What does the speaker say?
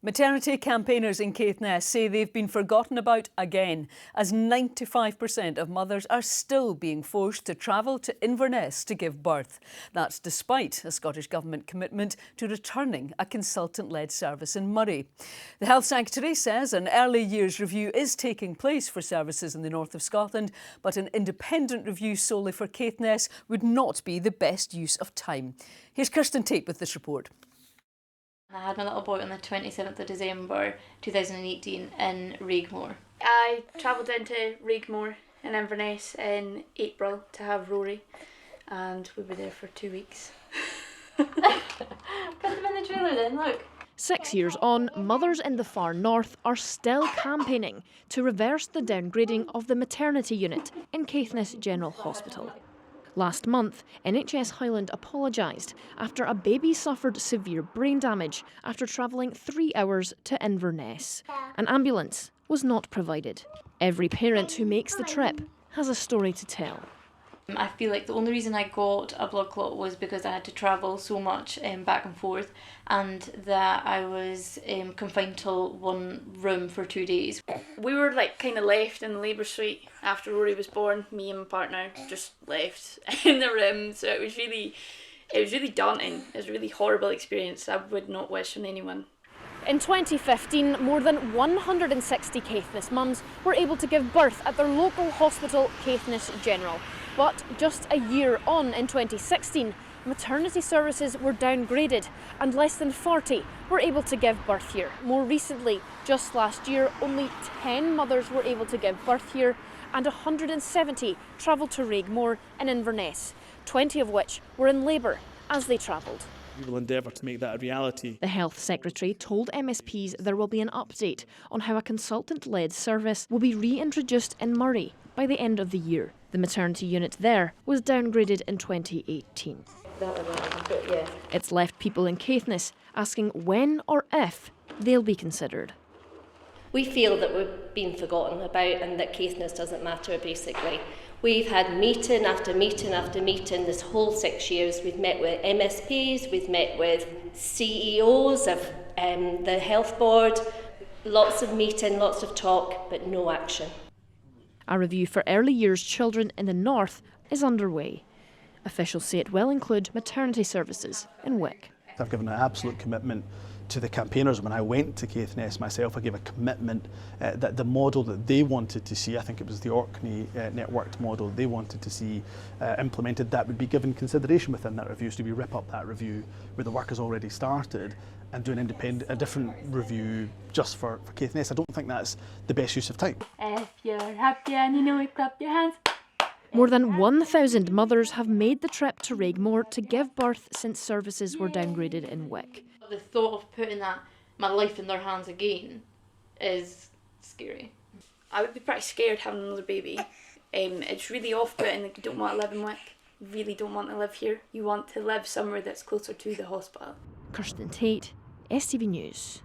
Maternity campaigners in Caithness say they've been forgotten about again, as 95% of mothers are still being forced to travel to Inverness to give birth. That's despite a Scottish Government commitment to returning a consultant-led service in Moray. The Health Secretary says an early years review is taking place for services in the north of Scotland, but an independent review solely for Caithness would not be the best use of time. Here's Kirsten Tate with this report. I had my little boy on the 27th of December 2018 in Raigmore. I travelled into Raigmore in Inverness in April to have Rory, and we were there for 2 weeks. Put them in the trailer then, look. 6 years on, mothers in the far north are still campaigning to reverse the downgrading of the maternity unit in Caithness General Hospital. Last month, NHS Highland apologised after a baby suffered severe brain damage after travelling 3 hours to Inverness. An ambulance was not provided. Every parent who makes the trip has a story to tell. I feel like the only reason I got a blood clot was because I had to travel so much back and forth, and that I was confined to one room for 2 days. We were kind of left in the labour suite after Rory was born. Me and my partner just left in the room, so it was really daunting. It was a really horrible experience. I would not wish on anyone. In 2015, more than 160 Caithness mums were able to give birth at their local hospital, Caithness General. But just a year on, in 2016, maternity services were downgraded and less than 40 were able to give birth here. More recently, just last year, only 10 mothers were able to give birth here and 170 travelled to Raigmore in Inverness, 20 of which were in labour as they travelled. We will endeavour to make that a reality. The Health Secretary told MSPs there will be an update on how a consultant-led service will be reintroduced in Moray by the end of the year. The maternity unit there was downgraded in 2018. It's left people in Caithness asking when or if they'll be considered. We feel that we've been forgotten about and that Caithness doesn't matter, basically. We've had meeting after meeting after meeting this whole 6 years. We've met with MSPs, we've met with CEOs of the health board, lots of meeting, lots of talk, but no action. A review for early years children in the north is underway. Officials say it will include maternity services in Wick. I've given an absolute commitment to the campaigners. When I went to Caithness myself, I gave a commitment that the model that they wanted to see, I think it was the Orkney networked model they wanted to see implemented, that would be given consideration within that review. So we rip up that review where the work has already started and do a different review just for Caithness. I don't think that's the best use of time. If you're happy and you know it, clap your hands. More than 1,000 mothers have made the trip to Raigmore to give birth since services were downgraded in Wick. The thought of putting my life in their hands again is scary. I would be pretty scared having another baby. It's really off-putting, you don't want to live in Wick. You really don't want to live here. You want to live somewhere that's closer to the hospital. Kirsten Tate, STV News.